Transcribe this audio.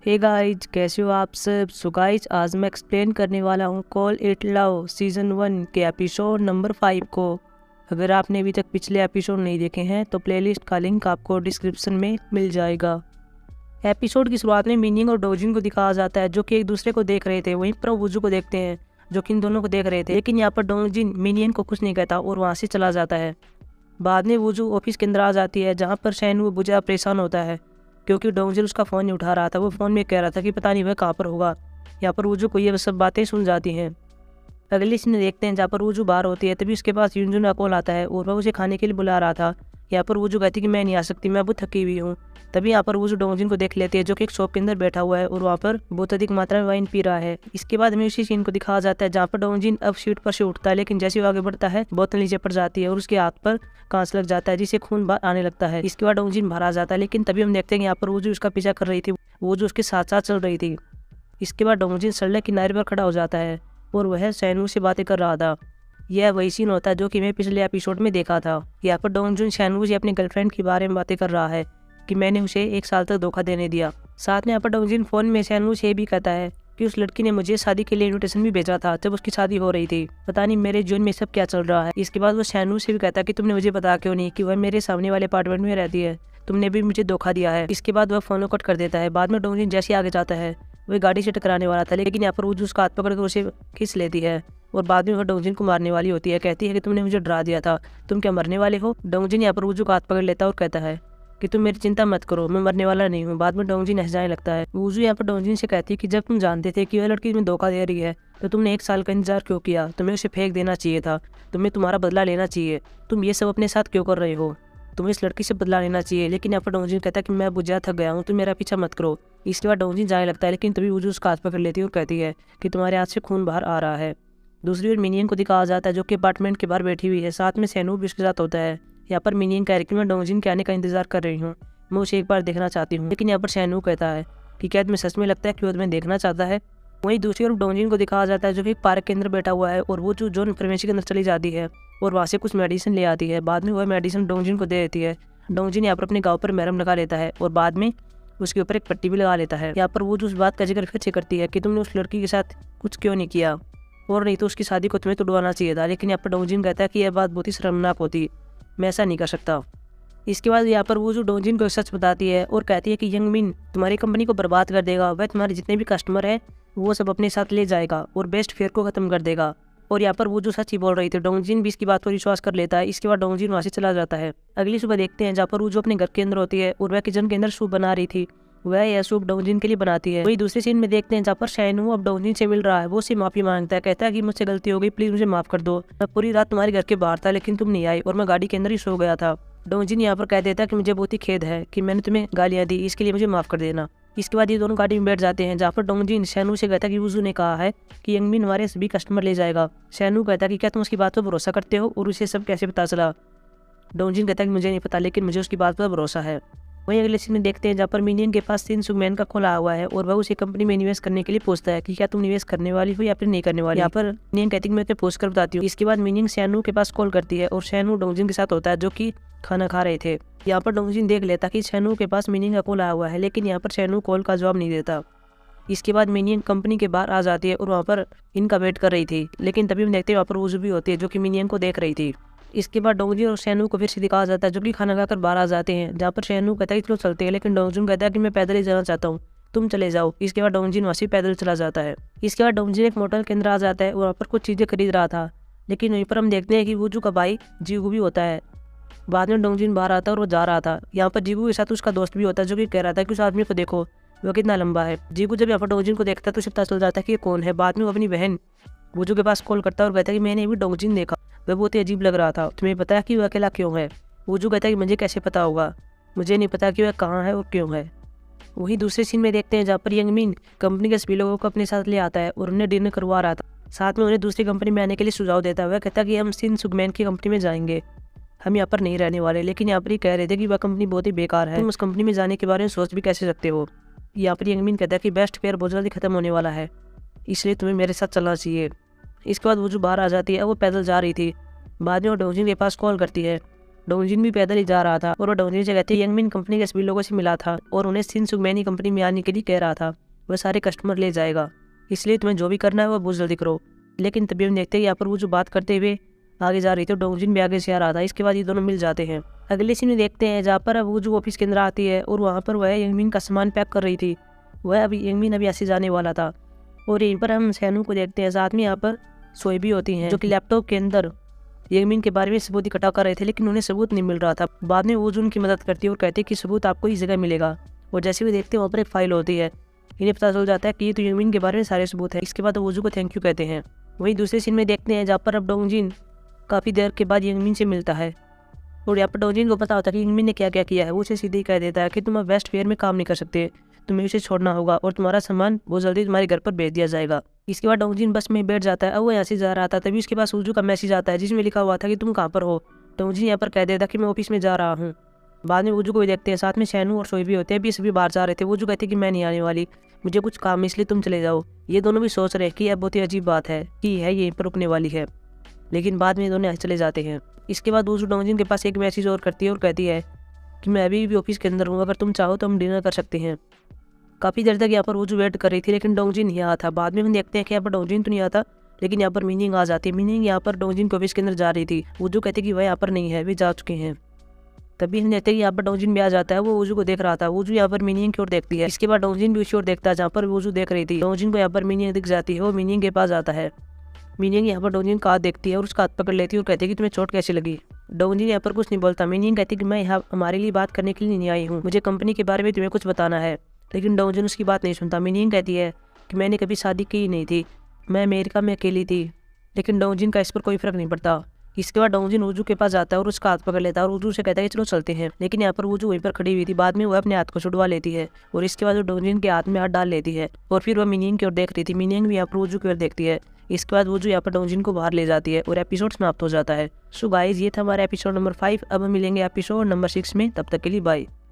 Hey guys, कैसे हो आप सब। सो गाइज, आज मैं एक्सप्लेन करने वाला हूँ कॉल इट लव सीज़न 1 के एपिसोड नंबर 5 को। अगर आपने अभी तक पिछले एपिसोड नहीं देखे हैं तो प्लेलिस्ट का लिंक आपको डिस्क्रिप्शन में मिल जाएगा। एपिसोड की शुरुआत में मिनियन और डोजिन को दिखाया जाता है जो कि एक दूसरे को देख रहे थे। वहीं पर वुजू को देखते हैं जो कि इन दोनों को देख रहे थे, लेकिन यहाँ पर डोजिन मिनियन को कुछ नहीं कहता और वहाँ से चला जाता है। बाद में वुजू ऑफिस के अंदर आ जाती है जहाँ पर शैनू बुझा परेशान होता है क्योंकि डोंगजिन उसका फ़ोन नहीं उठा रहा था। वो फ़ोन में कह रहा था कि पता नहीं वह कहाँ पर होगा। यहाँ पर वुजू को ये सब बातें सुन जाती हैं। अगले सीन में देखते हैं जहाँ पर वुजू बाहर होती है, तभी उसके पास युनजुन का कॉल आता है और वह उसे खाने के लिए बुला रहा था। यहाँ पर वुजू कहती कि मैं नहीं आ सकती, मैं बहुत थकी हुई हूँ। तभी यहाँ पर वुजू डोंगजिन को देख लेती है जो कि एक शॉप के अंदर बैठा हुआ है और वहाँ पर बहुत अधिक मात्रा में वाइन पी रहा है। इसके बाद हमें उसी सीन को दिखाया जाता है जहाँ पर डोंगजिन अब सीट पर से उठता है, लेकिन जैसे वो आगे बढ़ता है बोतल नीचे पड़ जाती है और उसके हाथ पर कांच लग जाता है जिससे खून बाहर आने लगता है। इसके बाद डोंगजिन बाहर आ जाता है, लेकिन तभी हम देखते हैं यहाँ पर वुजू उसका पीछा कर रही थी, वो जो उसके साथ साथ चल रही थी। इसके बाद डोंगजिन सड़क किनारे पर खड़ा हो जाता है और वह शैनू से बातें कर रहा था। यह वही सीन होता है जो कि मैं पिछले एपिसोड में देखा था। यहाँ पर डोंगजुन शैनू से अपने गर्लफ्रेंड के बारे में बातें कर रहा है कि मैंने उसे 1 साल तक धोखा देने दिया। साथ में यहाँ पर डोंगजिन फ़ोन में शैनू से भी कहता है कि उस लड़की ने मुझे शादी के लिए इन्विटेशन भी भेजा था जब उसकी शादी हो रही थी। पता नहीं मेरे जीवन में सब क्या चल रहा है। इसके बाद वो शैनू से भी कहता है कि तुमने मुझे बताया क्यों नहीं कि वह मेरे सामने वाले अपार्टमेंट में रहती है, तुमने भी मुझे धोखा दिया है। इसके बाद वह फ़ोन कट कर देता है। बाद में डोंगजिन जैसे आगे जाता है वह गाड़ी से टकराने वाला था, लेकिन यहाँ पर वो उसका हाथ पकड़ कर उसे खींच लेती है और बाद में वह डोंगजिन को मारने वाली होती है। कहती है कि तुमने मुझे डरा दिया था, तुम क्या मरने वाले हो। डोंगजिन यहाँ पर वुजू का हाथ पकड़ लेता है और कहता है कि तुम मेरी चिंता मत करो, मैं मरने वाला नहीं हूँ। बाद में डोंगजिन हंस जाने लगता है। वुजू यहाँ पर डोंगजिन से कहती है कि जब तुम जानते थे कि वह लड़की तुम्हें धोखा दे रही है तो तुमने 1 साल का इंतजार क्यों किया। तुम्हें उसे फेंक देना चाहिए था, तुम्हें तुम्हारा बदला लेना चाहिए। तुम ये सब अपने साथ क्यों कर रहे हो, तुम्हें इस लड़की से बदला लेना चाहिए। लेकिन यहाँ पर डोंगजिन कहता है कि मैं बुझा थक गया हूँ, तुम मेरा पीछा मत करो। इसके बाद डोंगजिन जाने लगता है, लेकिन तभी वुजू उसका हाथ पकड़ लेती है और कहती है कि तुम्हारे हाथ से खून बाहर आ रहा है। दूसरी ओर मिनियन को दिखाया जाता है जो कि अपार्टमेंट के बाहर बैठी हुई है, साथ में शैनू भी उसके साथ होता है। यहाँ पर मिनियन कह रही कि मैं डोंगजिन के आने का इंतजार कर रही हूँ, मैं उसे एक बार देखना चाहती हूँ। लेकिन यहाँ पर शैनू कहता है कि क्या तुम्हें सच में लगता है कि वो तुम्हें देखना चाहता है। वहीं दूसरी ओर डोंगजिन को दिखाया जाता है जो कि पार्क के अंदर बैठा हुआ है और वो जो जोन फार्मेसी के अंदर चली जाती है और वहाँ से कुछ मेडिसिन ले आती है। बाद में वह मेडिसिन डोंगजिन को दे देती है। डोंगजिन यहाँ पर अपने गाँव पर मरहम लगा लेता है और बाद में उसके ऊपर एक पट्टी भी लगा लेता है। यहाँ पर वो जो उस बात का जिक्र फिर से करती है कि तुमने उस लड़की के साथ कुछ क्यों नहीं किया, और नहीं तो उसकी शादी को तुम्हें तोड़वाना चाहिए था। लेकिन यहाँ पर डोंगजिन कहता है कि यह बात बहुत ही शर्मनाक होती, मैं ऐसा नहीं कर सकता। इसके बाद यहाँ पर वो जो डोंगजिन को सच बताती है और कहती है कि यंग मिन तुम्हारी कंपनी को बर्बाद कर देगा, वह तुम्हारे जितने भी कस्टमर हैं वो सब अपने साथ ले जाएगा और बेस्ट फेयर को ख़त्म कर देगा। और यहाँ पर वो जो सच ही बोल रही थी, डोंगजिन भी इसकी बात पर विश्वास कर लेता है। इसके बाद डोंगजिन वहाँ से चला जाता है। अगली सुबह देखते हैं जहाँ पर वो जो अपने घर के अंदर होती है और वह किचन के अंदर सूप बना रही थी, वह यह सूप डोंगजिन के लिए बनाती है। वही दूसरे सीन में देखते हैं जहाँ पर शैनू अब डोंगजिन से मिल रहा है, वो उससे माफी मांगता है, कहता है कि मुझसे गलती हो गई, प्लीज मुझे माफ कर दो। मैं पूरी रात तुम्हारे घर के बाहर था लेकिन तुम नहीं आई और मैं गाड़ी के अंदर ही सो गया था। डोंगजिन यहाँ पर कह देता है कि मुझे बहुत ही खेद है कि मैंने तुम्हें गालियाँ दी, इसके लिए मुझे माफ कर देना। इसके बाद ये दोनों गाड़ी में बैठ जाते हैं जहाँ पर डोंगजिन शैनू से कहता है कि वुजू ने कहा है कि यंगमिन हमारे सभी कस्टमर ले जाएगा। शैनू कहता है कि क्या तुम उसकी बात पर भरोसा करते हो और उसे सब कैसे पता चला। डोंगजिन कहता है कि मुझे नहीं पता, लेकिन मुझे उसकी बात पर भरोसा है। वहीं अगले सीन में देखते हैं जहाँ पर मिनियन के पास सिन सुगमैन का कॉल आया हुआ है और वह उसे कंपनी में निवेश करने के लिए पूछता है कि क्या तुम निवेश करने वाली हो या फिर नहीं करने वाली। यहाँ पर मिनियन कहती है मैं तुम्हें पूछ कर बताती हूँ। इसके बाद मिनियन शैनू के पास कॉल करती है और शैनू डोंगजिन के साथ होता है जो कि खाना खा रहे थे। यहाँ पर डोंगजिन देख लेता कि शैनू के पास मिनियन का कॉल आया हुआ है, लेकिन यहाँ पर शैनू कॉल का जवाब नहीं देता। इसके बाद मिनियन कंपनी के बाहर आ जाती है और वहाँ पर इनका वेट कर रही थी, लेकिन तभी हम देखते हैं वहाँ पर वुजू भी होती है जो कि मिनियन को देख रही थी। इसके बाद डोंगजिन और शैनू को फिर से दिखाया जाता है जो कि खाना खाकर बाहर आ जाते हैं, जहाँ पर शैनू कहता है कि चलो चलते हैं, लेकिन डोंगजिन कहता है कि मैं पैदल ही जाना चाहता हूँ, तुम चले जाओ। इसके बाद डोंगजिन वहाँ से पैदल चला जाता है। इसके बाद डोंगजिन एक मोटल के अंदर आ जाता है और वहाँ पर कुछ चीज़ें खरीद रहा था, लेकिन वहीं पर हम देखते हैं कि वुजू का भाई जीगू भी होता है। बाद में डोंगजिन बाहर आता है और वो जा रहा था। यहाँ पर जीगू के साथ उसका दोस्त भी होता है जो कि कह रहा था कि उस आदमी को देखो वो कितना लंबा है। जीगू जब यहाँ पर डोंगजिन को देखता है तो उसे पता चल जाता है कि ये कौन है। बाद में वो अपनी बहन वुजू के पास कॉल करता है और कहता है कि मैंने भी डोंगजिन देखा, वह बहुत ही अजीब लग रहा था, तुम्हें पता है कि वह अकेला क्यों है। वुजू कहता है कि मुझे कैसे पता होगा, मुझे नहीं पता कि वह कहाँ है और क्यों है। वहीं दूसरे सीन में देखते हैं जहाँ पर यंगमिन कंपनी के सभी लोगों को अपने साथ ले आता है और उन्हें डिनर करवा रहा था, साथ में उन्हें दूसरी कंपनी में आने के लिए सुझाव देता है। वह कहता है कि हम सिन सुगमैन की कंपनी में जाएंगे, हम यहाँ पर नहीं रहने वाले। लेकिन यहाँ पर ही कह रहे थे कि वह कंपनी बहुत ही बेकार है, तुम उस कंपनी में जाने के बारे में सोच भी कैसे सकते हो। यहाँ पर यंगमिन कहता है कि बेस्ट फेयर बहुत जल्दी खत्म होने वाला है, इसलिए तुम्हें मेरे साथ चलना चाहिए। इसके बाद वो जो बाहर आ जाती है, वो पैदल जा रही थी। बाद में वो डोंगजिन के पास कॉल करती है डोंगजिन भी पैदल ही जा रहा था और वो डोंगजिन से कहते यंगमिन कंपनी के सभी लोगों से मिला था और उन्हें शिनसुगमैनी कंपनी में आने के लिए कह रहा था। वह सारे कस्टमर ले जाएगा, इसलिए तुम्हें जो भी करना है वो बहुत जल्दी करो। लेकिन तभी हम देखते हैं यहाँ पर वो जो बात करते हुए आगे जा रही थी, डोंगजिन भी आगे से आ रहा था। इसके बाद ये दोनों मिल जाते हैं। अगले सीन में देखते हैं जहाँ पर वो जो ऑफिस के अंदर आती है और वहाँ पर वह यंगमिन का सामान पैक कर रही थी। वह अभी यंगमिन अभी ऐसे जाने वाला था और यहीं पर हम सैनू को देखते हैं। साथ में यहाँ पर सोई भी होती हैं जो कि लैपटॉप के अंदर यंगमिन के बारे में सबूत इकट्ठा कर रहे थे, लेकिन उन्हें सबूत नहीं मिल रहा था। बाद में वो जो उनकी मदद करती है और कहती है कि सबूत आपको इस जगह मिलेगा। और जैसे भी देखते हैं वहाँ पर एक फाइल होती है। इन्हें पता चल जाता है कि ये तो यंगमिन के बारे में सारे सबूत है। इसके बाद वोजू को थैंक यू कहते हैं। वहीं दूसरे सीन में देखते हैं जहाँ पर अब डोंगजिन काफ़ी देर के बाद यंगमिन से मिलता है और यहाँ पर डोंगजिन को पता होता है कि यंगमिन ने क्या क्या किया है। वो उसे सीधे ही कह देता है कि तुम अब वेस्ट फेयर में काम नहीं कर सकते, तुम्हें उसे छोड़ना होगा और तुम्हारा सामान बहुत जल्दी तुम्हारे घर पर भेज दिया जाएगा। इसके बाद डोंगजिन बस में बैठ जाता है। अब वो यहाँ से जा रहा था, तभी उसके पास वोजू का मैसेज आता है जिसमें लिखा हुआ था कि तुम कहाँ पर हो। डोंगजिन यहाँ पर कह देता कि मैं ऑफिस में जा रहा हूँ। बाद में वोजू को भी देखते हैं, साथ में सैनू और सोई भी होते हैं। अभी सभी बाहर जा रहे थे। वोजू कहते कि मैं नहीं आने वाली, मुझे कुछ काम है इसलिए तुम चले जाओ। ये दोनों भी सोच रहे हैं कि यह बहुत ही अजीब बात है कि है यहीं पर रुकने वाली है, लेकिन बाद में ये दोनों चले जाते हैं। इसके बाद वोजू डोंगजिन के पास एक मैसेज और करती है और कहती है कि मैं अभी भी ऑफिस के अंदर हूँ, अगर तुम चाहो तो हम डिनर कर सकते हैं। काफ़ी देर तक यहाँ पर वोजू वेट कर रही थी, लेकिन डोंगजिन नहीं आया था। बाद में हम देखते हैं कि यहाँ पर डोंगजिन तो नहीं आता, लेकिन यहाँ पर मीनिंग आ जाती है। मीनिंग यहाँ पर डोंगजिन के ऑफिस के अंदर जा रही थी। वोजू कहते कि वह यहाँ पर नहीं है, वे जा चुके हैं। तभी हम देखते हैं कि यहाँ पर डोंगजिन भी आ जाता है। वो वोजू को देख रहा था। वोजू यहाँ पर मीनिंग की ओर देखती है। इसके बाद डोंगजिन भी उसी ओर देखता है जहाँ पर वोजू देख रही थी। डोंगजिन को यहाँ पर मीनिंग दिख जाती है। वो मीनिंग के पास आता है। मीनिंग यहाँ पर डोंगजिन का हाथ देखती है और उसका हाथ पकड़ लेती है और कहती है कि तुम्हें चोट कैसी लगी। डोंगजिन यहाँ पर कुछ नहीं बोलता। मीनिंग कहती है कि मैं यहाँ हमारे लिए बात करने के लिए नहीं आई हूँ, मुझे कंपनी के बारे में तुम्हें कुछ बताना है। लेकिन डोंगजिन उसकी बात नहीं सुनता। मीनिंग कहती है कि मैंने कभी शादी की ही नहीं थी, मैं अमेरिका में अकेली थी। लेकिन डोंगजिन का इस पर कोई फर्क नहीं पड़ता। इसके बाद डोंगजिन वोजू के पास जाता है और उसका हाथ पकड़ लेता है और वोजू से कहता है कि चलो चलते हैं। लेकिन यहाँ पर वोजू वहीं पर खड़ी हुई थी। बाद में वह अपने हाथ को छुड़वा लेती है और इसके बाद वो डोंगजिन के हाथ में हाथ डाल लेती है और फिर वह मीनिंग की ओर देख रही थी। मीनिंग भी यहाँ पर वोजू की ओर देखती है। इसके बाद वोजू यहाँ पर डोंगजिन को बाहर ले जाती है और एपिसोड समाप्त हो जाता है। सो गाइस, ये था हमारा एपिसोड नंबर 5। अब हम मिलेंगे एपिसोड नंबर 6 में। तब तक के लिए बाय।